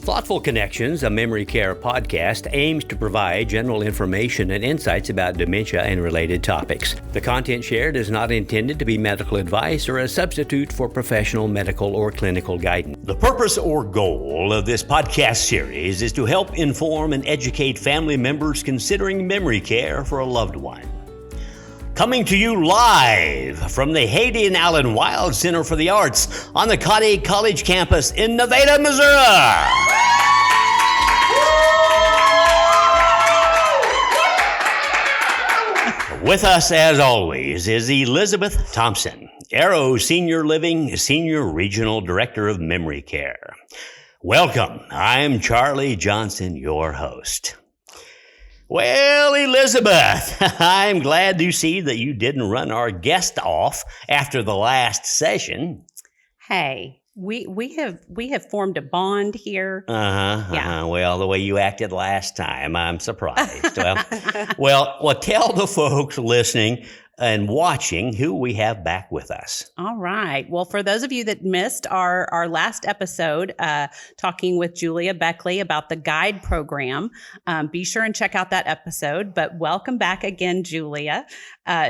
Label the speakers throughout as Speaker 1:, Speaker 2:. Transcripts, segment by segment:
Speaker 1: Thoughtful Connections, a memory care podcast, aims to provide general information and insights about dementia and related topics. The content shared is not intended to be medical advice or a substitute for professional medical or clinical guidance. The purpose or goal of this podcast series is to help inform and educate family members considering memory care for a loved one. Coming to you live from the Haidee and Allen Wild Center for the Arts on the Cottey College campus in Nevada, Missouri. With us, as always, is Elizabeth Thompson, Arrow Senior Living Senior Regional Director of Memory Care. Welcome. I'm Charlie Johnson, your host. Well, Elizabeth, I'm glad to see that you didn't run our guest off after the last session.
Speaker 2: Hey, we have formed a bond here.
Speaker 1: Well, the way you acted last time, I'm surprised. well, tell the folks listening and watching who we have back with us.
Speaker 2: All right. Well, for those of you that missed our last episode, talking with Julia Baechle about the GUIDE program, be sure and check out that episode. But welcome back again, Julia.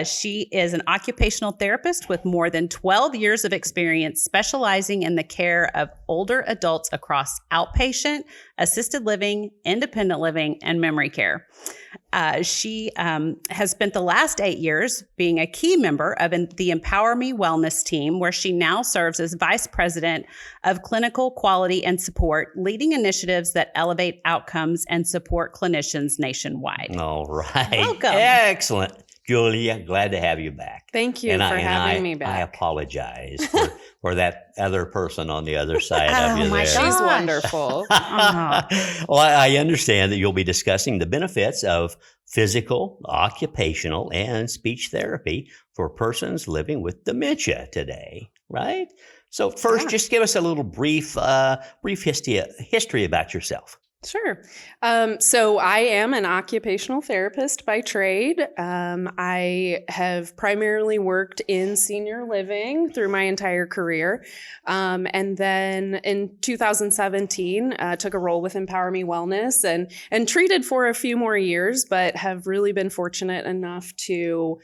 Speaker 2: She is an occupational therapist with more than 12 years of experience specializing in the care of older adults across outpatient, assisted living, independent living, and memory care. She has spent the last 8 years being a key member of the EmpowerMe Wellness team, where she now serves as Vice President of Clinical Quality and Support, leading initiatives that elevate outcomes and support clinicians nationwide.
Speaker 1: All right.
Speaker 2: Welcome.
Speaker 1: Excellent. Julia, glad to have you back.
Speaker 3: Thank you for having me back.
Speaker 1: I apologize for that other person on the other side of you
Speaker 2: my
Speaker 1: there.
Speaker 2: gosh.
Speaker 3: She's wonderful.
Speaker 1: Well, I understand that you'll be discussing the benefits of physical, occupational, and speech therapy for persons living with dementia today, right? So first, just give us a little brief history about yourself.
Speaker 3: Sure. So I am an occupational therapist by trade. I have primarily worked in senior living through my entire career. And then in 2017, took a role with EmpowerMe Wellness and treated for a few more years, but have really been fortunate enough to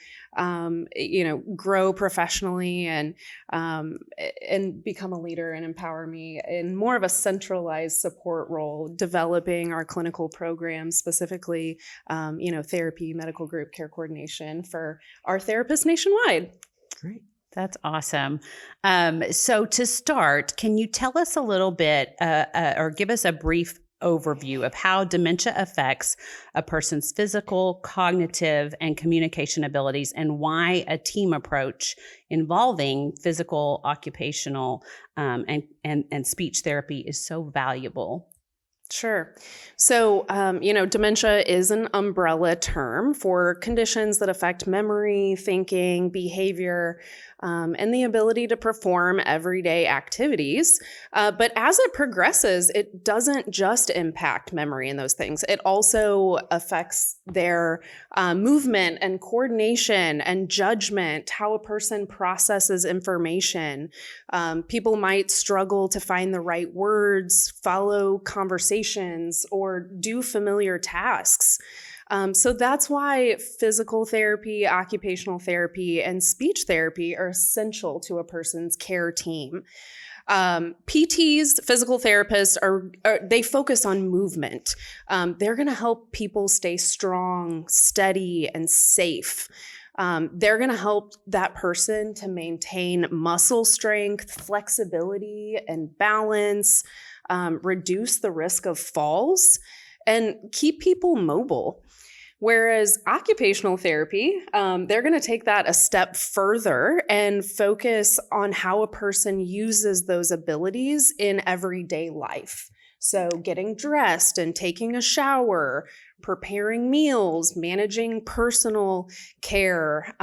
Speaker 3: grow professionally and become a leader in EmpowerMe in more of a centralized support role, developing our clinical programs, specifically, therapy, medical group care coordination for our therapists nationwide.
Speaker 2: Great. That's awesome. So to start, can you tell us a little bit or give us a brief overview of how dementia affects a person's physical, cognitive, and communication abilities, and why a team approach involving physical, occupational, and speech therapy is so valuable?
Speaker 3: Sure. So, dementia is an umbrella term for conditions that affect memory, thinking, behavior, and the ability to perform everyday activities. But as it progresses, it doesn't just impact memory and those things. It also affects their movement and coordination and judgment, how a person processes information. People might struggle to find the right words, follow conversations, or do familiar tasks. So that's why physical therapy, occupational therapy, and speech therapy are essential to a person's care team. PTs, physical therapists, they focus on movement. They're going to help people stay strong, steady, and safe. They're going to help that person to maintain muscle strength, flexibility, and balance, reduce the risk of falls, and keep people mobile. Whereas occupational therapy, they're going to take that a step further and focus on how a person uses those abilities in everyday life. So getting dressed and taking a shower, preparing meals, managing personal care.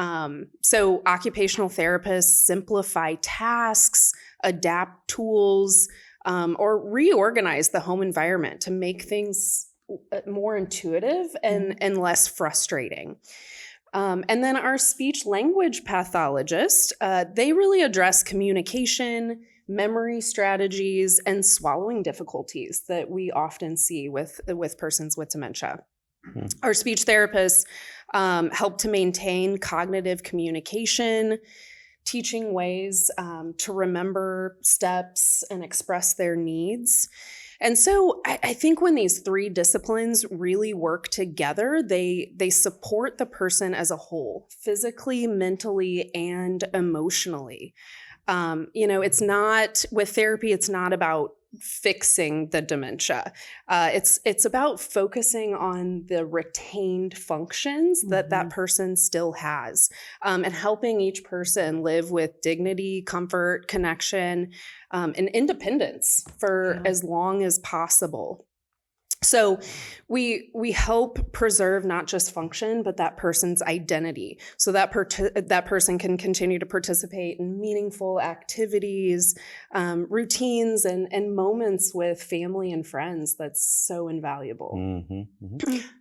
Speaker 3: So occupational therapists simplify tasks, adapt tools, or reorganize the home environment to make things more intuitive and less frustrating. And then our speech language pathologists, they really address communication, memory strategies, and swallowing difficulties that we often see with persons with dementia. Our speech therapists help to maintain cognitive communication, teaching ways to remember steps and express their needs. And so I think when these three disciplines really work together, they support the person as a whole, physically, mentally, and emotionally. It's not, with therapy, it's not about fixing the dementia. It's about focusing on the retained functions that person still has, and helping each person live with dignity, comfort, connection, and independence for as long as possible. So we help preserve not just function, but that person's identity, so that that person can continue to participate in meaningful activities, routines, and moments with family and friends. That's so invaluable.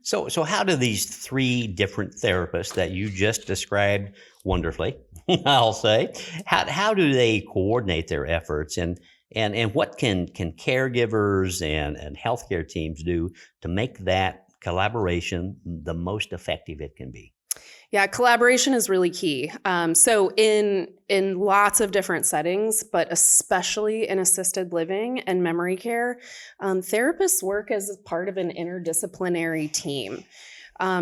Speaker 1: So how do these three different therapists that you just described wonderfully, I'll say, how do they coordinate their efforts, and what can caregivers and healthcare teams do to make that collaboration the most effective it can be?
Speaker 3: Yeah, collaboration is really key. So in lots of different settings, but especially in assisted living and memory care, therapists work as part of an interdisciplinary team.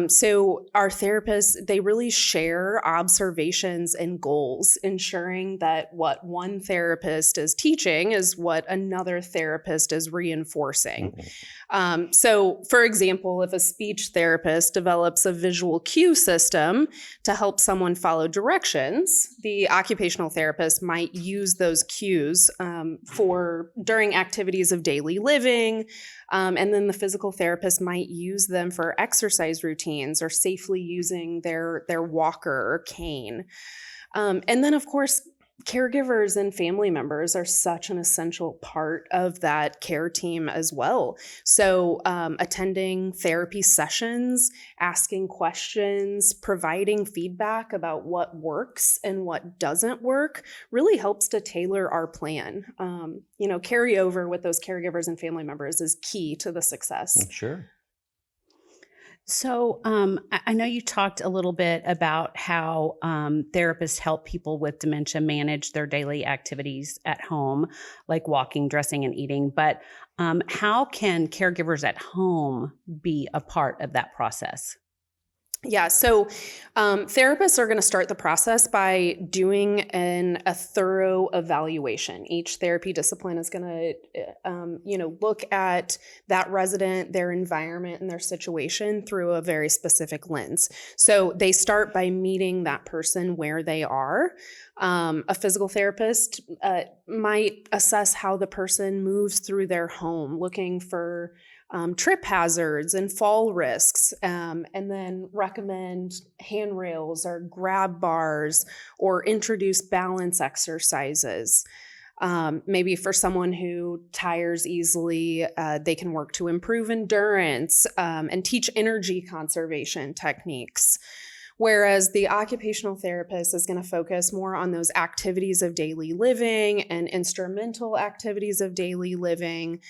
Speaker 3: So our therapists, they really share observations and goals, ensuring that what one therapist is teaching is what another therapist is reinforcing. So for example, if a speech therapist develops a visual cue system to help someone follow directions, the occupational therapist might use those cues during activities of daily living. And then the physical therapist might use them for exercise routines or safely using their walker or cane. And then, of course, caregivers and family members are such an essential part of that care team as well. So attending therapy sessions, asking questions, providing feedback about what works and what doesn't work really helps to tailor our plan. Carry over with those caregivers and family members is key to the success.
Speaker 1: Sure.
Speaker 2: So I know you talked a little bit about how therapists help people with dementia manage their daily activities at home, like walking, dressing, and eating. But how can caregivers at home be a part of that process?
Speaker 3: Yeah, so therapists are going to start the process by doing a thorough evaluation. Each therapy discipline is going to, look at that resident, their environment, and their situation through a very specific lens. So they start by meeting that person where they are. A physical therapist might assess how the person moves through their home, looking for trip hazards and fall risks, and then recommend handrails or grab bars or introduce balance exercises. Maybe for someone who tires easily, they can work to improve endurance and teach energy conservation techniques. Whereas the occupational therapist is going to focus more on those activities of daily living and instrumental activities of daily living,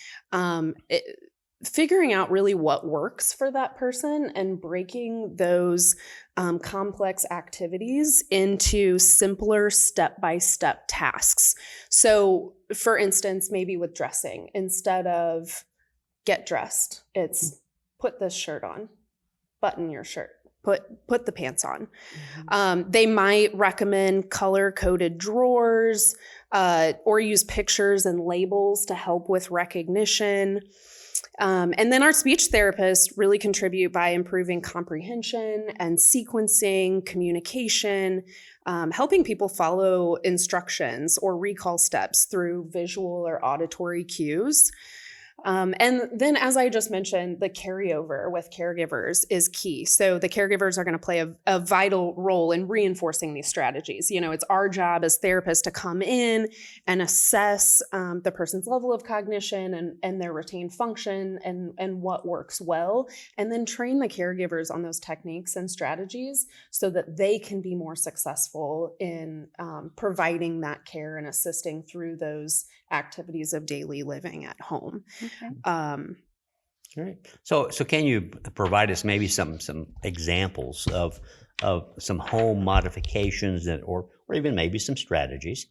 Speaker 3: figuring out really what works for that person and breaking those complex activities into simpler step-by-step tasks. So for instance, maybe with dressing, instead of get dressed, it's put this shirt on, button your shirt, put the pants on. They might recommend color-coded drawers or use pictures and labels to help with recognition. And then our speech therapists really contribute by improving comprehension and sequencing, communication, helping people follow instructions or recall steps through visual or auditory cues. And then, as I just mentioned, the carryover with caregivers is key. So the caregivers are going to play a vital role in reinforcing these strategies. It's our job as therapists to come in and assess the person's level of cognition and their retained function and what works well, and then train the caregivers on those techniques and strategies so that they can be more successful in providing that care and assisting through those activities of daily living at home.
Speaker 2: Okay.
Speaker 1: Great. So can you provide us maybe some examples of some home modifications or even maybe some strategies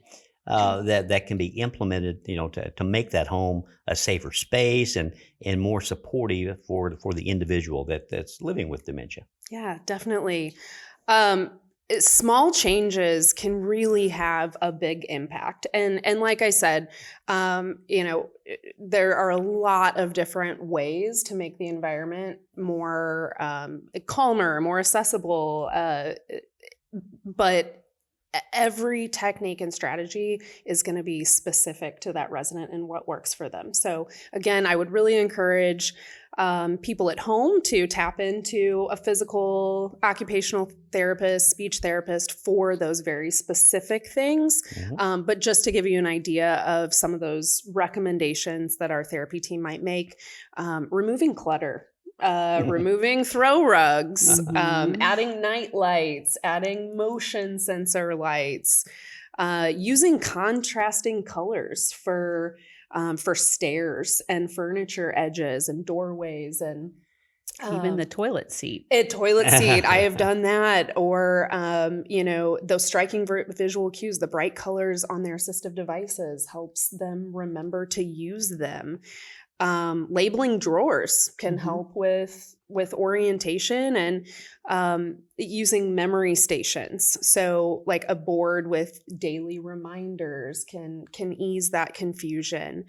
Speaker 1: that can be implemented, to make that home a safer space and more supportive for the individual that's living with dementia?
Speaker 3: Yeah, definitely. Small changes can really have a big impact. And like I said, there are a lot of different ways to make the environment more calmer, more accessible, but every technique and strategy is going to be specific to that resident and what works for them. So again, I would really encourage people at home to tap into a physical, occupational therapist, speech therapist for those very specific things.
Speaker 1: Mm-hmm.
Speaker 3: But just to give you an idea of some of those recommendations that our therapy team might make, removing clutter. Removing throw rugs, adding night lights, adding motion sensor lights, using contrasting colors for stairs and furniture edges and doorways and
Speaker 2: even the toilet seat.
Speaker 3: I have done that. Or, those striking visual cues, the bright colors on their assistive devices helps them remember to use them. Labeling drawers can help with orientation, and using memory stations. So like a board with daily reminders can ease that confusion.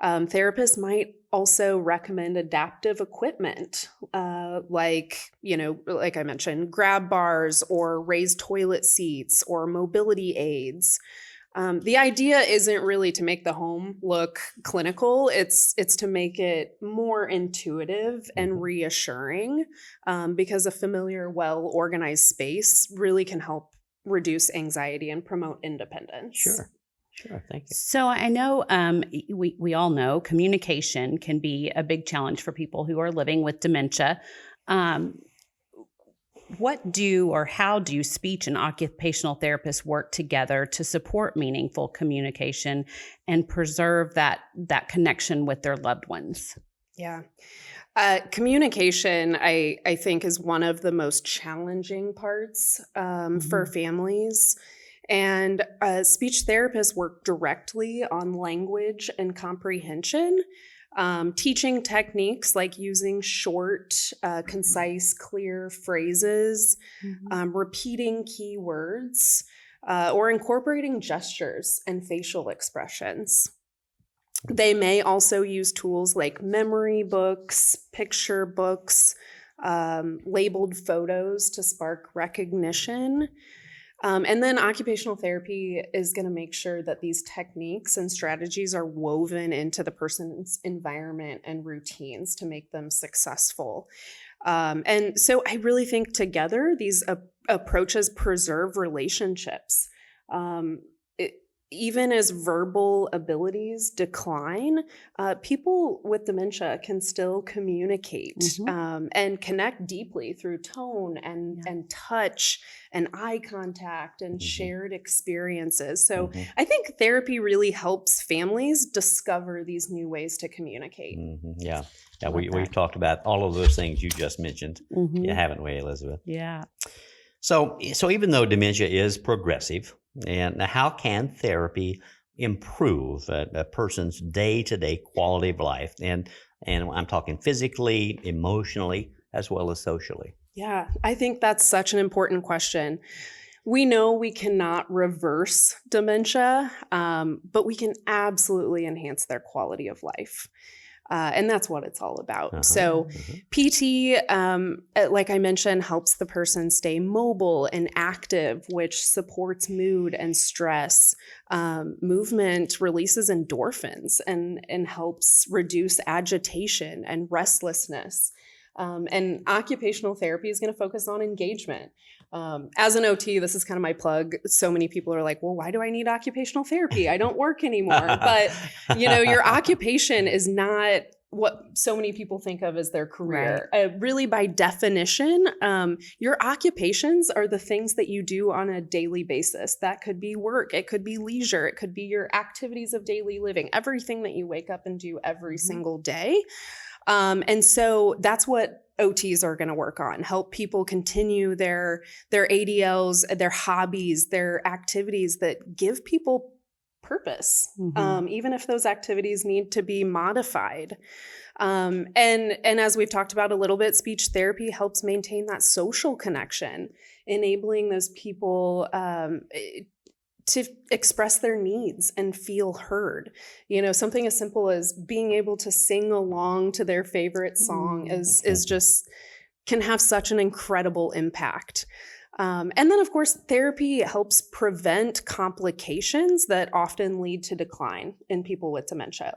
Speaker 3: Therapists might also recommend adaptive equipment, like I mentioned, grab bars or raised toilet seats or mobility aids. The idea isn't really to make the home look clinical. It's to make it more intuitive and reassuring, because a familiar, well-organized space really can help reduce anxiety and promote independence.
Speaker 1: Sure, thank you.
Speaker 2: So I know we all know communication can be a big challenge for people who are living with dementia. How do speech and occupational therapists work together to support meaningful communication and preserve that connection with their loved ones?
Speaker 3: Yeah. Communication, I think, is one of the most challenging parts for families. And speech therapists work directly on language and comprehension. Teaching techniques like using short, concise, clear phrases, repeating keywords, or incorporating gestures and facial expressions. They may also use tools like memory books, picture books, labeled photos to spark recognition. And then occupational therapy is going to make sure that these techniques and strategies are woven into the person's environment and routines to make them successful. And so I really think together these approaches preserve relationships. Even as verbal abilities decline, people with dementia can still communicate and connect deeply through tone and touch and eye contact and shared experiences. So I think therapy really helps families discover these new ways to communicate.
Speaker 1: Yeah, we've talked about all of those things you just mentioned, haven't we, Elizabeth?
Speaker 2: Yeah.
Speaker 1: So even though dementia is progressive, and how can therapy improve a person's day-to-day quality of life? And I'm talking physically, emotionally, as well as socially.
Speaker 3: Yeah, I think that's such an important question. We know we cannot reverse dementia, but we can absolutely enhance their quality of life. And that's what it's all about. So PT, like I mentioned, helps the person stay mobile and active, which supports mood and stress. Movement releases endorphins and helps reduce agitation and restlessness. And occupational therapy is going to focus on engagement. As an OT, this is kind of my plug. So many people are like, well, why do I need occupational therapy? I don't work anymore. But, your occupation is not what so many people think of as their career. Right. Really, by definition, your occupations are the things that you do on a daily basis. That could be work. It could be leisure. It could be your activities of daily living, everything that you wake up and do every single day. And so that's what OTs are going to work on, help people continue their ADLs, their hobbies, their activities that give people purpose, even if those activities need to be modified. And as we've talked about a little bit, speech therapy helps maintain that social connection, enabling those people to express their needs and feel heard. Something as simple as being able to sing along to their favorite song is just can have such an incredible impact. And then, of course, therapy helps prevent complications that often lead to decline in people with dementia,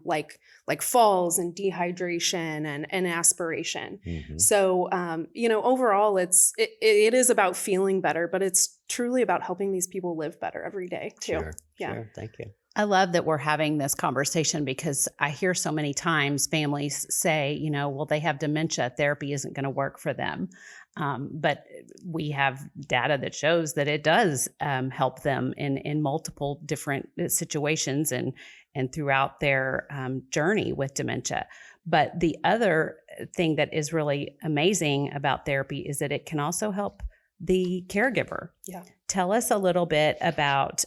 Speaker 3: like falls and dehydration and aspiration. So, overall, it is about feeling better, but it's truly about helping these people live better every day, too.
Speaker 1: Sure. Thank you.
Speaker 2: I love that we're having this conversation because I hear so many times families say, well, they have dementia, therapy isn't going to work for them. But we have data that shows that it does help them in multiple different situations and throughout their journey with dementia. But the other thing that is really amazing about therapy is that it can also help the caregiver.
Speaker 3: Yeah.
Speaker 2: Tell us a little bit about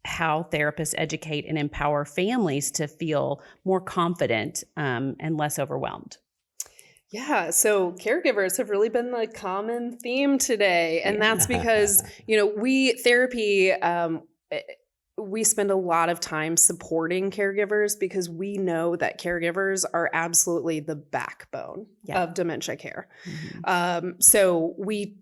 Speaker 2: how therapists educate and empower families to feel more confident and less overwhelmed.
Speaker 3: Yeah, so caregivers have really been the common theme today. And that's because, we spend a lot of time supporting caregivers because we know that caregivers are absolutely the backbone of dementia care. So we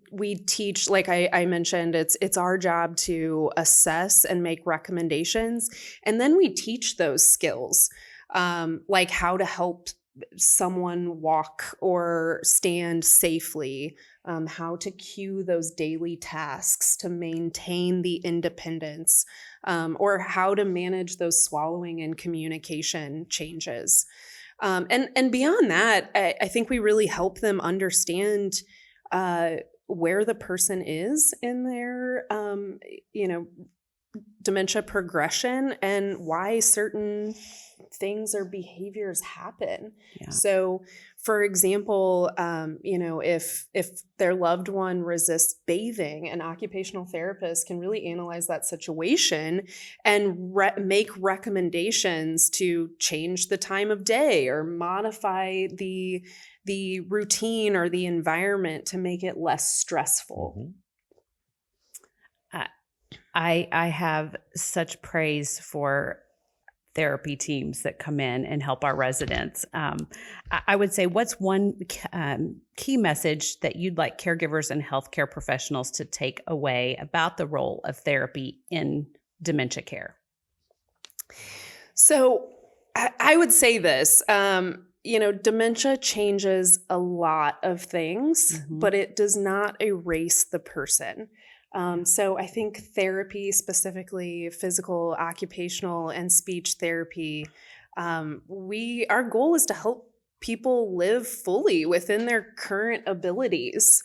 Speaker 3: teach, like I mentioned, it's our job to assess and make recommendations. And then we teach those skills, like how to help someone walk or stand safely, how to cue those daily tasks to maintain the independence, or how to manage those swallowing and communication changes. And beyond that, I think we really help them understand where the person is in their, dementia progression and why certain things or behaviors happen. Yeah. So, for example, if their loved one resists bathing, an occupational therapist can really analyze that situation and make recommendations to change the time of day or modify the routine or the environment to make it less stressful.
Speaker 2: I have such praise for therapy teams that come in and help our residents. I would say, what's one key message that you'd like caregivers and healthcare professionals to take away about the role of therapy in dementia care?
Speaker 3: So I would say this, dementia changes a lot of things, but it does not erase the person. So I think therapy, specifically physical, occupational, and speech therapy, our goal is to help people live fully within their current abilities,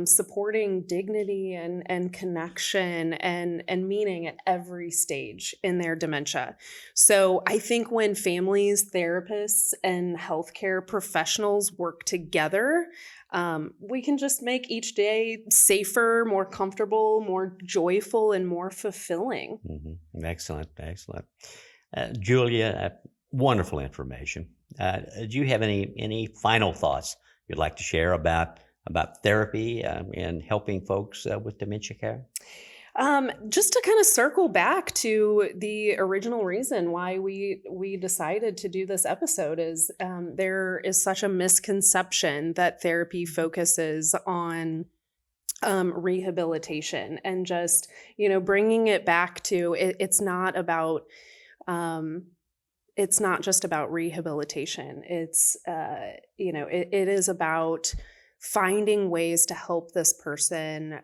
Speaker 3: supporting dignity and connection and meaning at every stage in their dementia. So I think when families, therapists, and healthcare professionals work together, we can just make each day safer, more comfortable, more joyful, and more fulfilling.
Speaker 1: Excellent. Julia, wonderful information. Do you have any final thoughts you'd like to share about therapy and helping folks with dementia care?
Speaker 3: Just to kind of circle back to the original reason why we decided to do this episode is there is such a misconception that therapy focuses on rehabilitation and just, bringing it back to it's not just about rehabilitation. It's, it is about finding ways to help this person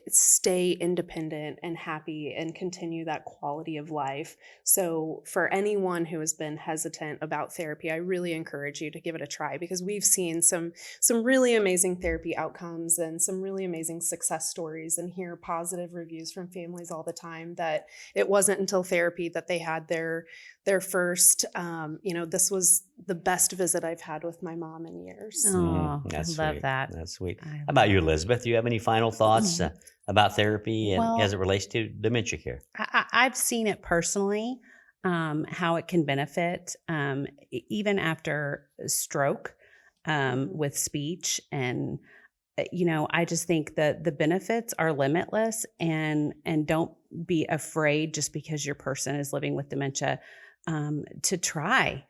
Speaker 3: stay independent and happy and continue that quality of life. So for anyone who has been hesitant about therapy, I really encourage you to give it a try, because we've seen some really amazing therapy outcomes and some really amazing success stories, and hear positive reviews from families all the time that it wasn't until therapy that they had their first, this was the best visit I've had with my mom in years.
Speaker 2: Oh,
Speaker 1: That's
Speaker 2: I love
Speaker 1: sweet.
Speaker 2: that.
Speaker 1: That's sweet. How about you, Elizabeth? Do you have any final thoughts about therapy and as it relates to dementia care?
Speaker 2: I've seen it personally, how it can benefit even after stroke with speech. And, I just think that the benefits are limitless, and don't be afraid just because your person is living with dementia to try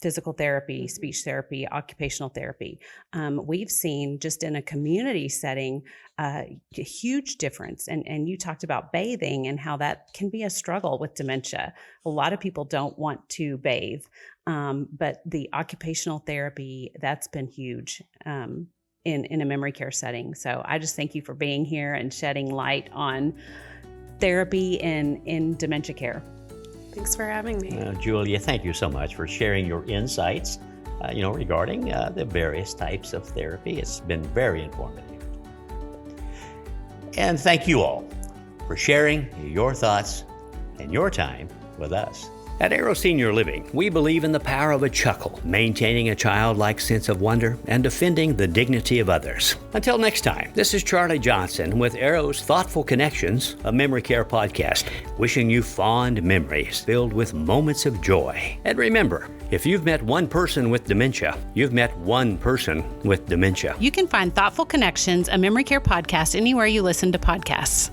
Speaker 2: physical therapy, speech therapy, occupational therapy. We've seen just in a community setting a huge difference. And you talked about bathing and how that can be a struggle with dementia. A lot of people don't want to bathe, but the occupational therapy, that's been huge in a memory care setting. So I just thank you for being here and shedding light on therapy in dementia care.
Speaker 3: Thanks for having me.
Speaker 1: Julia, thank you so much for sharing your insights, regarding the various types of therapy. It's been very informative. And thank you all for sharing your thoughts and your time with us. At Arrow Senior Living, we believe in the power of a chuckle, maintaining a childlike sense of wonder, and defending the dignity of others. Until next time, this is Charlie Johnson with Arrow's Thoughtful Connections, a memory care podcast, wishing you fond memories filled with moments of joy. And remember, if you've met one person with dementia, you've met one person with dementia.
Speaker 2: You can find Thoughtful Connections, a memory care podcast, anywhere you listen to podcasts.